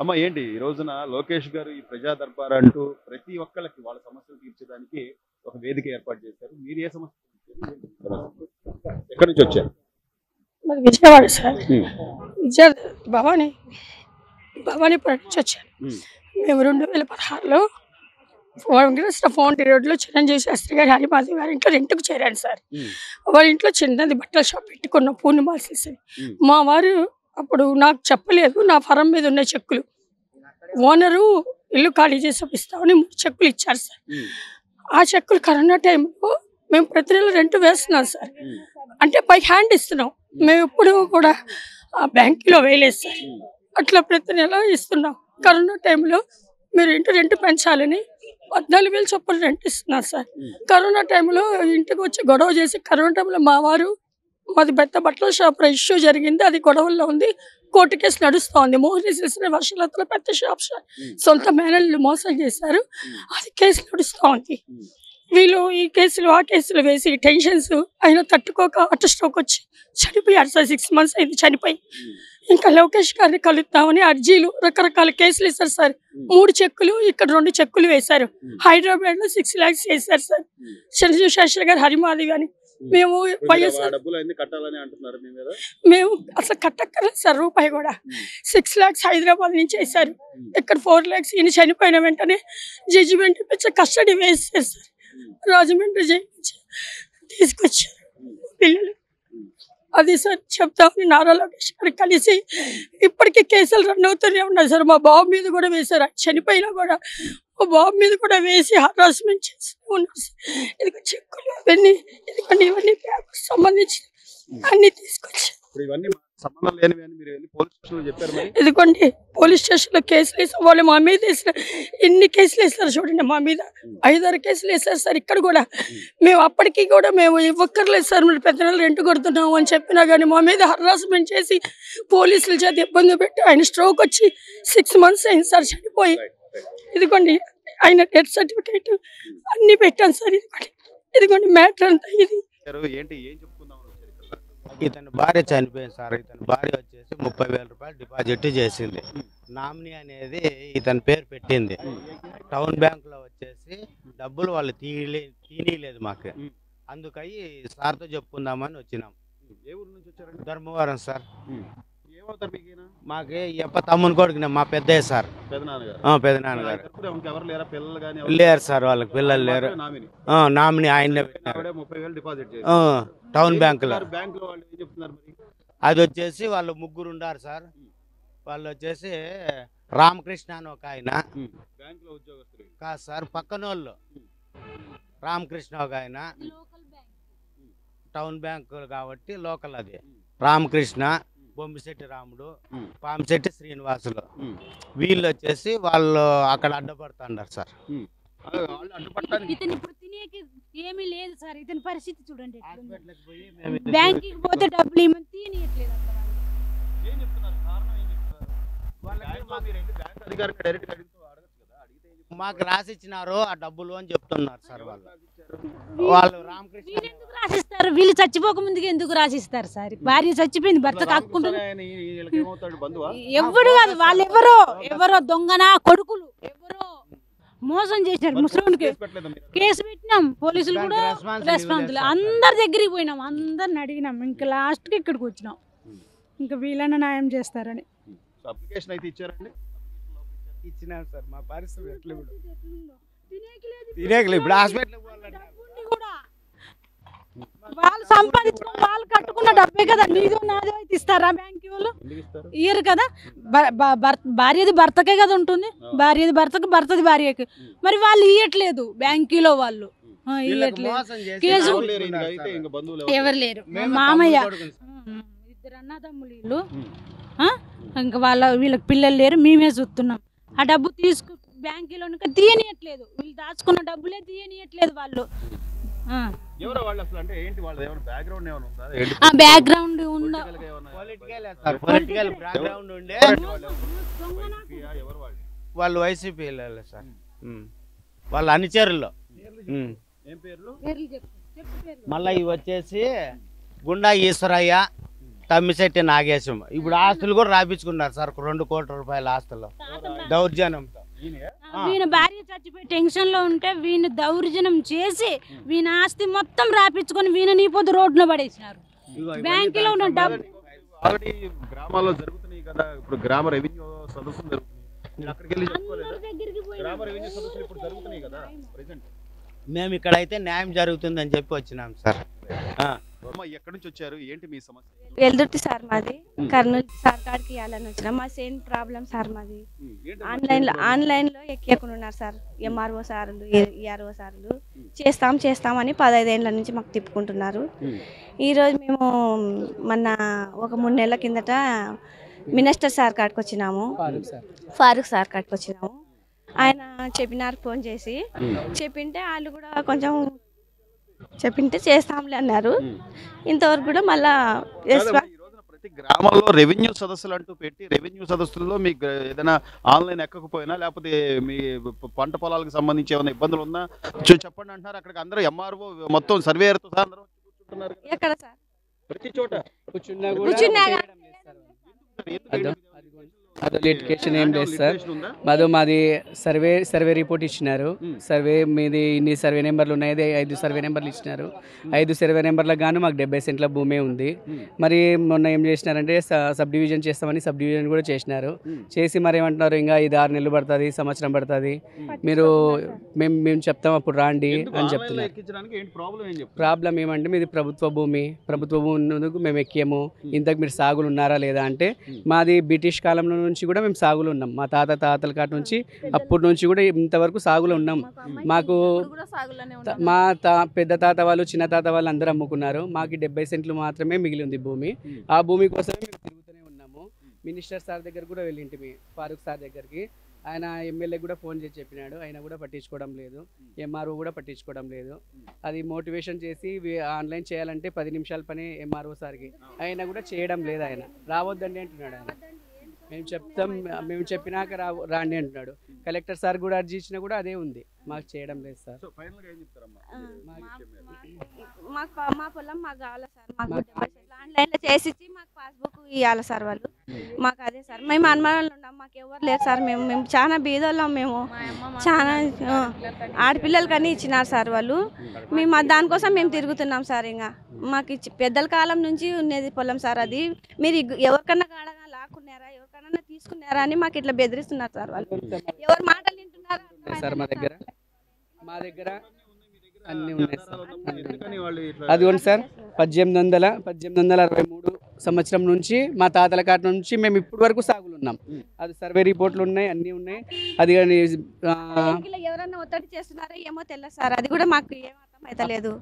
అమ్మ ఏంటి ఈ రోజున లోకేష్ గారు ఈ ప్రజా దర్బార్ అంటూ ప్రతి ఒక్కళ్ళకి వాళ్ళ సమస్యలు తీర్చడానికి ఒక వేదిక ఏర్పాటు చేశారు. మీరు ఏ సమస్య ఎక్కడి నుంచి వచ్చారు? మాది విజయవాడ సార్. ఉమ్, విజయ భవానీ భవానీపురం నుంచి వచ్చాను. ఉమ్, మేము 2016లో వెంకటేశ్వర ఫౌంటరీ రోడ్లో చిరంజీవి శాస్త్రి గారి హరిమాధవి గారి ఇంట్లో రెంట్కు చేరాను సార్. ఉమ్, వాళ్ళ ఇంట్లో చిన్నది బట్టల షాప్ పెట్టుకున్న పూర్ణిమాసి. ఉమ్, మా వారు అప్పుడు నాకు చెప్పలేదు, నా ఫరం మీద ఉన్న చెక్కులు ఓనరు ఇల్లు ఖాళీ చేసి ఇస్తామని 3 చెక్కులు ఇచ్చారు సార్. ఉమ్, ఆ చెక్కులు కరోనా టైంలో మేము ప్రతి నెల రెంట్ వేస్తున్నాం సార్. ఉమ్, అంటే బై హ్యాండ్ ఇస్తున్నాం, మేము ఎప్పుడు కూడా ఆ బ్యాంకులో వేయలేదు సార్. అట్లా ప్రతి నెల ఇస్తున్నాం. కరోనా టైంలో మీరు రెంట్ పెంచాలని 14,000 చొప్పున రెంట్ ఇస్తున్నారు సార్. కరోనా టైంలో ఇంటికి వచ్చి గొడవ చేసి, కరోనా టైంలో మా వారు మాది పెద్ద బట్టల షాప్ ఇష్యూ జరిగింది, అది గొడవల్లో ఉంది, కోర్టు కేసు నడుస్తోంది. మోహన్ చేసిన వర్షాలతో పెద్ద షాప్ సార్, సొంత మేనల్ని మోసం చేశారు, అది కేసు నడుస్తోంది. వీళ్ళు ఈ కేసులు ఆ కేసులు వేసి టెన్షన్స్ అయినా తట్టుకోక హార్ట్ స్ట్రోక్ వచ్చి చనిపోయారు సార్. 6 months అయింది చనిపోయి. ఇంకా లోకేష్ గారిని కలుద్దామని అర్జీలు రకరకాల కేసులు ఇస్తారు సార్. 3 చెక్కులు, ఇక్కడ 2 చెక్కులు వేశారు. హైదరాబాద్ లో 6 lakhs వేశారు సార్. చిరంజీవి శాస్త్రి గారు హరిమాధవి అని. మేము వైఎస్ఆర్ మేము అసలు కట్టక్కర్లేదు సార్ రూపాయి కూడా. 6 lakhs హైదరాబాద్ నుంచి వేశారు, ఇక్కడ 4 lakhs. ఈయన చనిపోయిన వెంటనే జడ్జిమెంట్ ఇప్పించి కస్టడీ వేసారు సార్. రాజమండ్రి చేయించి తీసుకొచ్చారు పిల్లలు. అది సార్ చెప్తామని నారా లోకేష్ గారు కలిసి ఇప్పటికీ కేసులు రన్ అవుతూనే ఉన్నాయి సార్. మా బాబు మీద కూడా వేశారు, చనిపోయినా కూడా మా బాబు మీద కూడా వేసి హరాస్మెంట్ చేస్తూ ఉన్నారు సార్. ఇదిగో చెక్కులు అవన్నీ, ఇదిగోండి ఇవన్నీ పేపర్స్ సంబంధించి అన్ని తీసుకొచ్చారు. ఇదిగోండి పోలీస్ స్టేషన్ లో కేసులు వేసారు. వాళ్ళు మా మీద వేసిన ఎన్ని కేసులు వేస్తారు చూడండి, మా మీద 5-6 కేసులు వేస్తారు సార్. ఇక్కడ కూడా మేము అప్పటికి కూడా మేము ఇవ్వక్కర్లేదు సార్, మీరు పెద్ద నెల రెంట్ కొడుతున్నాము అని చెప్పినా కానీ మా మీద హరాస్మెంట్ చేసి పోలీసుల చేత ఇబ్బంది పెట్టి ఆయన స్ట్రోక్ వచ్చి 6 months అయింది సార్ చనిపోయి. ఇదిగోండి ఆయన డెత్ సర్టిఫికేట్ అన్ని పెట్టాను సార్. ఇదిగోండి మ్యాటర్ అంతా ఇది. ఇతని భార్య చనిపోయింది సార్. ఇతని భార్య వచ్చేసి 30,000 రూపాయలు డిపాజిట్ చేసింది. నామినీ అనేది ఇతని పేరు పెట్టింది. టౌన్ బ్యాంకులో వచ్చేసి డబ్బులు వాళ్ళు తీయలేదు మాకు. అందుకని సార్తో చెప్పుకుందామని వచ్చినాం. ధర్మవరం సార్. మాకు ఎప్ప తమ్ముని కొడుకునే మా పెద్దయ్య సార్, పెదనాన్నగారు. లేరు సార్, వాళ్ళకి పిల్లలు లేరు. నామినీ ఆయన్నే టౌన్ బ్యాంకులో. అది వచ్చేసి వాళ్ళు 3 ఉన్నారు సార్. వాళ్ళు వచ్చేసి రామకృష్ణ అని ఒక ఆయన కాదు సార్, పక్కన వాళ్ళు రామకృష్ణ ఒక ఆయన, టౌన్ బ్యాంకు కాబట్టి లోకల్. అది రామకృష్ణ, బొమ్మిశెట్టి రాముడు, పామిశెట్టి శ్రీనివాసులు. వీళ్ళు వచ్చేసి వాళ్ళు అక్కడ అడ్డపడుతున్నారు సార్. ఇతను ఇప్పుడు తినేకి ఏమీ లేదు సార్. ఇతని పరిస్థితి చూడండి, బ్యాంక్ కి పోతే డబ్బులు ఏమని తీయట్లేదు. మాకు రాసిచ్చినారు ఆ డబ్బులు అని చెప్తున్నారు సార్ వాళ్ళు. వాళ్ళు రామకృష్ణ ఎందుకు రాసిస్తారు? వీళ్ళు చచ్చిపోక ముందుకు ఎందుకు రాసిస్తారు సార్? భార్య చచ్చిపోయింది, భర్తకు హక్కుంటుంది. ఎవరు కాదు, వాళ్ళు ఎవరో దొంగన కొడుకులు ఎవరో మోసం చేసినారు. ముసలికి కేసు పెట్టినాం, పోలీసులు కూడా రెస్పాన్స్. అందరి దగ్గరికి పోయినాం, అందరిని అడిగినాం. ఇంకా లాస్ట్కి ఇక్కడికి వచ్చినాం, ఇంకా వీళ్ళని న్యాయం చేస్తారని. ఇచ్చినాం సార్. మా పరిస్థితి ఎట్లా తినేకలేదు. ఇప్పుడు హాస్పిటల్ వాళ్ళు సంపాదించుకుని వాళ్ళు కట్టుకున్న డబ్బే కదా, నీదో నాదో అయితే ఇస్తారా బ్యాంక్ వాళ్ళు? ఇయ్యరు కదా. భార్యది భర్తకే కదా ఉంటుంది, భార్యది భర్తకు, భర్తది భార్యకి. మరి వాళ్ళు ఇయ్యట్లేదు, బ్యాంకులో వాళ్ళు ఇయ్యట్లేదు. కేసు ఎవరు లేరు, మామయ్య 2 అన్నదమ్ములు వీళ్ళు. ఇంకా వీళ్ళకి పిల్లలు లేరు, మేమే చూస్తున్నాం. ఆ డబ్బు తీసుకు బ్యాంకులో తీయనియట్లేదు, వీళ్ళు దాచుకున్న డబ్బులే తీయనియట్లేదు వాళ్ళు. బ్యాక్గ్రౌండ్ వాళ్ళు వైసీపీ సార్. వాళ్ళ అనుచరులు. మళ్ళీ ఇవి వచ్చేసి గుండా ఈశ్వరయ్య, తమ్మిశెట్టి నాగేశం ఇప్పుడు ఆస్తులు కూడా రాపించుకున్నారు సార్ 2 కోట్ల రూపాయల ఆస్తులు దౌర్జన్యంతో. వీని భార్య చచ్చిపోయి టెన్షన్ లో ఉంటే వీని దౌర్జన్యం చేసి వీని ఆస్తి మొత్తం రాపించుకొని వీని నీ పొద్దు రోడ్లో పడేసినారు. బ్యాంకులో ఉన్న డబ్బు ఆల్రెడీ గ్రామాల్లో జరుగుతున్నాయి కదా, ఇప్పుడు గ్రామ రెవెన్యూ సదస్సులు జరుగుతున్నాయి, మీరు అక్కడికి వెళ్ళి చెప్పుకోలేదా? గ్రామ రెవెన్యూ సదస్సులు ఇప్పుడు జరుగుతున్నాయి కదా ప్రెసెంట్. మేము ఇక్కడైతే న్యాయం జరుగుతుందని చెప్పి వచ్చినాం సార్. ఎక్కడి నుంచి వచ్చారు, ఏంటి మీ సమస్య? వెల్దుర్తి సార్ మాది, కర్నూలు సార్ కాడికి ఇవ్వాలని వచ్చినాం. మా సేమ్ ప్రాబ్లం సార్ మాది. ఆన్లైన్లో ఎక్కకుండా ఉన్నారు సార్ ఎంఆర్ఓ సార్లు, ఈఆర్ఓ సార్లు. చేస్తామని 15 ఏళ్ళ నుంచి మాకు తిప్పుకుంటున్నారు. ఈరోజు మేము మొన్న ఒక 3 నెలల కిందట మినిస్టర్ సార్ కాడికి వచ్చినాము, ఫారూక్ సార్ కాడికి వచ్చినాము. ఆయన చెప్పినారు ఫోన్ చేసి, చెప్పింటే వాళ్ళు కూడా కొంచెం చెప్పింటే చేస్తాంలే అన్నారు. ఇంతవరకు కూడా మళ్ళా ప్రతి గ్రామంలో రెవెన్యూ సదస్సులు అంటూ పెట్టి, రెవెన్యూ సదస్సుల్లో మీకు ఏదైనా ఆన్లైన్ ఎక్కకపోయినా లేకపోతే మీ పంట పొలాలకు సంబంధించి ఏమైనా ఇబ్బందులు ఉన్నా చెప్పండి అంటున్నారు. అక్కడికి అందరూ ఎంఆర్ఓ మొత్తం సర్వేయర్తో సహా అందరూ కూర్చుంటున్నారు. ఎక్కడ సార్ ప్రతి చోట కూర్చున్నా అది లిటికేషన్ ఏం లేదు సార్. మాది సర్వే రిపోర్ట్ ఇచ్చినారు. సర్వే మీది ఇన్ని సర్వే నెంబర్లు ఉన్నాయి, 5 సర్వే నెంబర్లు ఇచ్చినారు. 5 సర్వే నెంబర్లకు గాను మాకు 70 సెంట్ల భూమే ఉంది. మరి మొన్న ఏం చేసినారంటే సబ్ డివిజన్ చేస్తామని సబ్ డివిజన్ కూడా చేసినారు. చేసి మరి ఏమంటున్నారు, ఇంకా 5-6 నెలలు పడుతుంది, సంవత్సరం పడుతుంది, మీరు మేము చెప్తాం అప్పుడు రాండి అని చెప్తున్నారు. ప్రాబ్లం ఏమంటే మీది ప్రభుత్వ భూమి ఉన్నందుకు మేము ఎక్కాము, ఇంతకు మీరు సాగులు ఉన్నారా లేదా అంటే మాది బ్రిటిష్ కాలంలో నుంచి కూడా మేము సాగులో ఉన్నాం. మా తాతల కాటి నుంచి అప్పటి నుంచి కూడా ఇంతవరకు సాగులో ఉన్నాం. మాకు మా పెద్ద తాత వాళ్ళు, చిన్న తాత వాళ్ళు అందరూ అమ్ముకున్నారు. మాకు 70 సెంట్లు మాత్రమే మిగిలి ఉంది భూమి. ఆ భూమి కోసమే మేము తిరుగుతూనే ఉన్నాము. మినిస్టర్ సార్ దగ్గర కూడా వెళ్ళింటిమి, ఫారూక్ సార్ దగ్గరికి. ఆయన ఎమ్మెల్యే కూడా ఫోన్ చేసి చెప్పినాడు, ఆయన కూడా పట్టించుకోవడం లేదు. ఎంఆర్ఓ కూడా పట్టించుకోవడం లేదు. అది మోటివేషన్ చేసి ఆన్లైన్ చేయాలంటే 10 నిమిషాల పని ఎంఆర్ఓ సార్కి, ఆయన కూడా చేయడం లేదు. ఆయన రావద్దండి అంటున్నాడు. ఆయన మేము చెప్పినాక రాండి అంటున్నాడు. కలెక్టర్ సార్ కూడా అర్జీ ఇచ్చినా కూడా అదే ఉంది, మాకు చేయడం లేదు సార్. మా పొలం మాకు కావాలి సార్. మాకు ఆన్లైన్లో చేసి మాకు పాస్బుక్ ఇవ్వాలి సార్ వాళ్ళు. మాకు అదే సార్, మేము అనుమానాలు ఉన్నాం, మాకు ఎవరు లేరు సార్. మేము చాలా బీదోళ్ళం, మేము చాలా ఆడపిల్లలు కానీ ఇచ్చినారు సార్ వాళ్ళు. మేము దానికోసం మేము తిరుగుతున్నాం సార్. ఇంకా మాకు పెద్దల కాలం నుంచి ఉన్నది పొలం సార్. అది మీరు ఎవరికన్నా కాడగా లాక్కున్నారా, ఎవరికన్నా తీసుకున్నారా అని మాకు ఇట్లా బెదిరిస్తున్నారు సార్ వాళ్ళు. ఎవరు మాటలు వింటున్నారు సార్. మా దగ్గర అన్నీ ఉన్నాయి సార్. అది ఉంది సార్. 1863 సంవత్సరం నుంచి మా తాతల కాటి నుంచి మేము ఇప్పటి వరకు సాగులు ఉన్నాం. అది సర్వే రిపోర్ట్లు ఉన్నాయి, అన్నీ ఉన్నాయి. అది కానీ ఎవరన్నా ఒత్తిడి చేస్తున్నారో ఏమో తెలియదు సార్. అది కూడా మాకు ఏమర్థం అయితే లేదు.